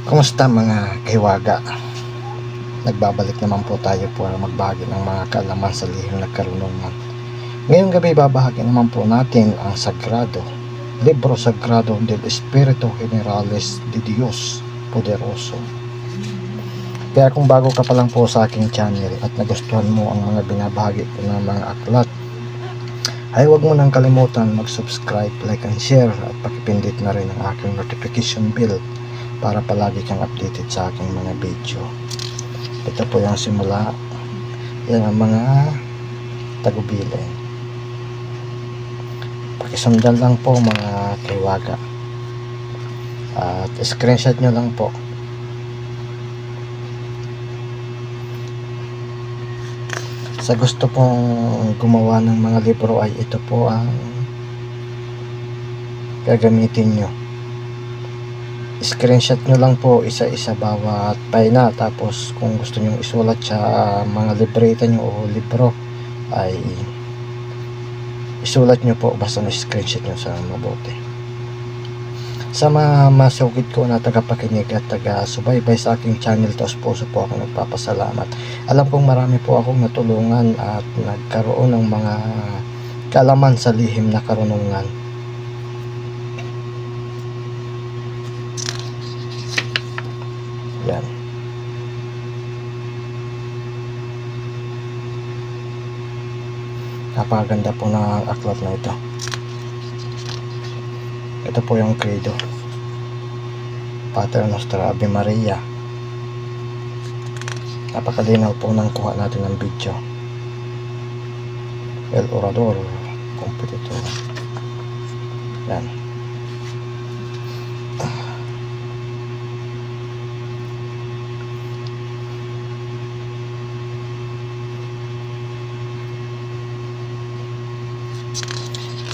Kumusta mga kahiwaga? Nagbabalik naman po tayo para magbahagi ng mga kaalaman sa lihim na karunungan. Ngayong gabi babahagi naman po natin ang sagrado, Libro Sagrado del Espiritu Generalis de Dios Poderoso. Kaya kung bago ka pa lang po sa aking channel at nagustuhan mo ang mga binabahagi ko ng mga aklat, ay huwag mo nang kalimutan mag-subscribe, like and share at pakipindit na rin ang aking notification bell para palagi kang updated sa aking mga video. Ito po yung simula. Yan ang mga tagubilin. Pakisundan lang po mga kahiwaga. At screenshot nyo lang po. Sa gusto pong gumawa ng mga libro ay ito po ang gagamitin nyo. Screenshot nyo lang po isa-isa bawat pahina, tapos kung gusto nyo isulat sa mga libreta nyo o libro ay isulat nyo po, basta na-screenshot nyo sa mabuti. Sa mga masugid ko na tagapakinig at taga-subaybay sa aking channel, taos puso po ako nagpapasalamat. Alam kong marami po akong natulungan at nagkaroon ng mga kaalaman sa lihim na karunungan. Yan. Napakaganda po ng aklat na ito. Ito po yung credo. Pater Noster, Ave Maria. Napakalinaw po ng kuha natin ng video. El Orador Competitor. Yan.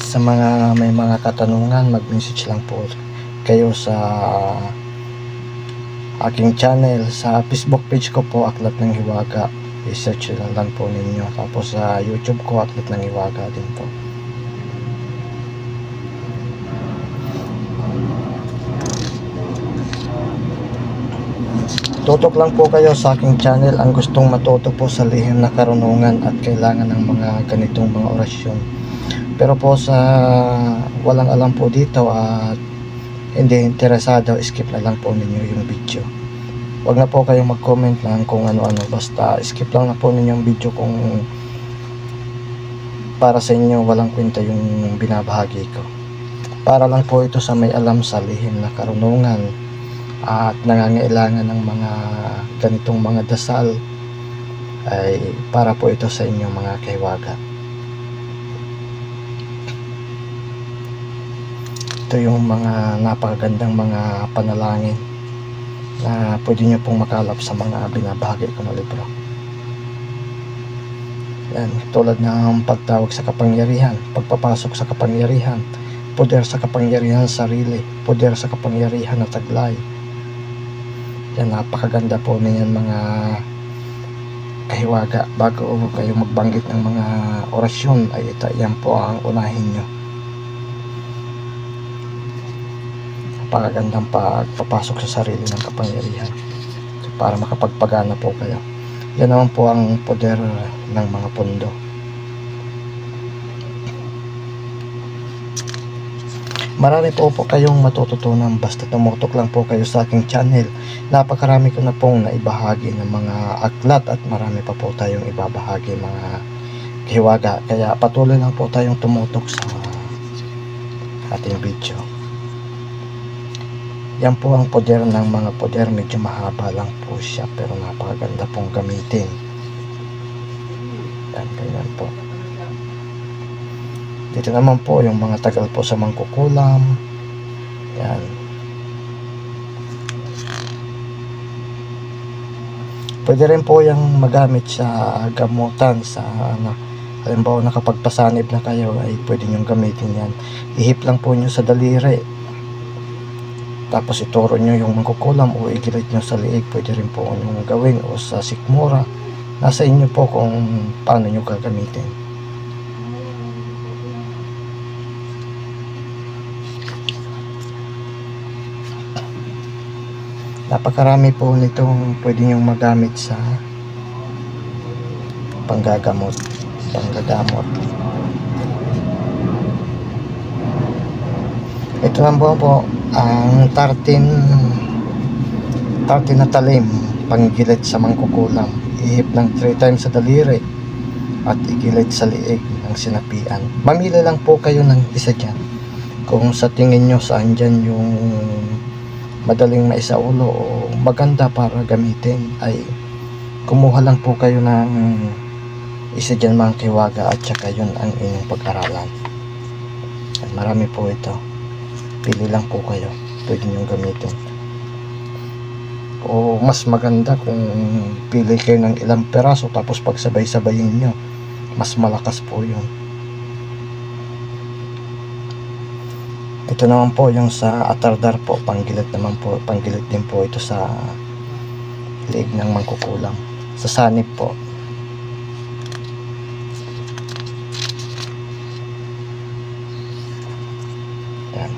Sa mga may mga katanungan, mag-message lang po kayo sa aking channel. Sa Facebook page ko po, Aklat ng Hiwaga, i-search lang po ninyo. Tapos sa YouTube ko, Aklat ng Hiwaga din po. Tutok lang po kayo sa aking channel ang gustong matuto po sa lihim na karunungan at kailangan ng mga ganitong mga orasyon. Pero po sa walang alam po dito at hindi interesado, skip na lang po ninyo yung video. Huwag na po kayong mag-comment lang kung ano-ano, basta skip lang na po ninyo yung video kung para sa inyo walang kwenta yung binabahagi ko. Para lang po ito sa may alam sa lihim na karunungan at nangangailangan ng mga ganitong mga dasal, ay para po ito sa inyo mga kahiwaga. Ito yung mga napakagandang mga panalangin na pwede nyo pong makalap sa mga binabahagi ko na libro. Yan, tulad ng pagtawag sa kapangyarihan, pagpapasok sa kapangyarihan, poder sa kapangyarihan sarili, poder sa kapangyarihan na taglay. Yan, napakaganda po niyan mga kahiwaga. Bago kayo magbanggit ng mga orasyon ay yan po ang unahin nyo. Napakagandang pagpapasok sa sarili ng kapangyarihan para makapagpagana po kayo. Yan naman po ang poder ng mga pundo. Marami po kayong matututunan basta tumutok lang po kayo sa aking channel. Napakarami ko na pong naibahagi ng mga aklat at marami pa po tayong ibabahagi mga kahiwaga. Kaya patuloy lang po tayong tumutok sa ating video. Yan po ang poder ng mga poder. Medyo mahaba lang po siya pero napakaganda pong gamitin. Yan, ganyan po. Dito naman po yung mga tagal po sa mangkukulam. Yan. Pwede rin po yung magamit sa gamutan, sa halimbawa nakapagpasanib na kayo ay pwede nyo gamitin yan. Ihip lang po nyo sa daliri, tapos ituro nyo yung mangkukulam o igilit nyo sa liig. Pwede rin po nyo gawin o sa sikmura. Nasa inyo po kung paano nyo gagamitin. Napakarami po nitong pwede niyong magamit sa panggagamot. Ito lang po ang 13 na talim, panggilid sa mangkukulam. Ihip ng 3 times sa daliri at igilid sa liig ng sinapian. Mamili lang po kayo ng isa dyan. Kung sa tingin nyo saan dyan yung madaling maisaulo o maganda para gamitin, ay kumuha lang po kayo ng isa dyan mga kiwaga, at saka yun ang inyong pag-aralan. At marami po ito. Pili lang po kayo, pwede nyo gamitin. O mas maganda kung pili kayo ng ilang peraso tapos pagsabay-sabayin nyo, mas malakas po yun. Ito naman po yung sa atardar po, panggilid din po ito sa liig ng mangkukulam, sa sanib po. Yan.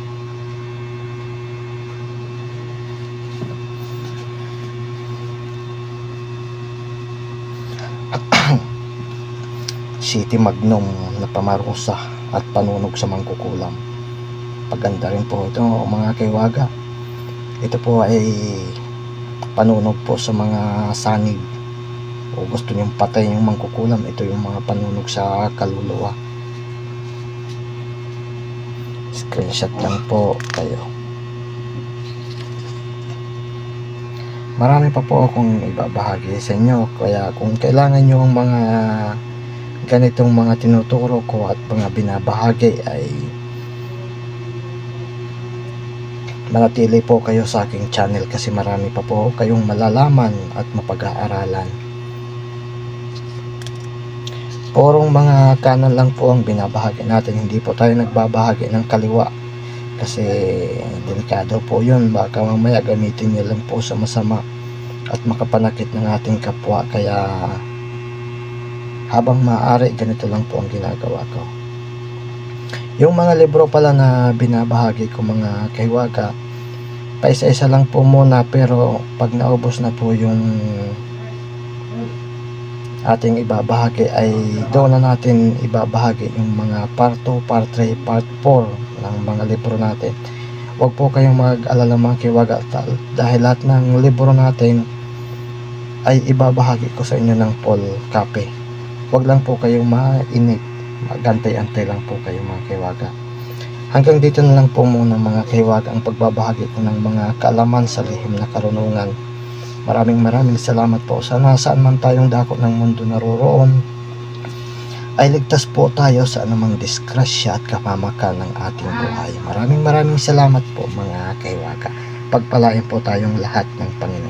City Magnum na pamarusa at panunog sa mangkukulam. Paganda rin po ito mga kaiwaga. Ito po ay panunog po sa mga sanib, o gusto niyong patay yung mangkukulam, ito yung mga panunog sa kaluluwa. Screenshot lang po kayo. Marami pa po akong ibabahagi sa inyo, kaya kung kailangan nyo ang mga ganitong mga tinuturo ko at mga binabahagi, ay manatili po kayo sa aking channel, kasi marami pa po kayong malalaman at mapag-aaralan. Purong mga kanan lang po ang binabahagi natin, hindi po tayo nagbabahagi ng kaliwa, kasi delikado po yun, baka mamaya gamitin nyo lang po sa masama at makapanakit ng ating kapwa. Kaya habang maaari, ganito lang po ang ginagawa ko. Yung mga libro pala na binabahagi ko mga kaiwaga, paisa-isa lang po muna, pero pag naubos na po yung ating ibabahagi, ay doon na natin ibabahagi yung mga part 2, part 3, part 4 ng mga libro natin. Huwag po kayong mag-alala mga kaiwaga, dahil lahat ng libro natin ay ibabahagi ko sa inyo ng full copy. Huwag lang po kayong mainip, magantay-antay lang po kayo mga kaiwaga. Hanggang dito na lang po muna mga kaiwaga ang pagbabahagi ko ng mga kaalaman sa lihim na karunungan. Maraming salamat po. Sana saan man tayong dako ng mundo naroroon, ay ligtas po tayo sa anumang disgrasya at kapamakan ng ating buhay. Maraming salamat po mga kaiwaga. Pagpalain po tayong lahat ng Panginoon.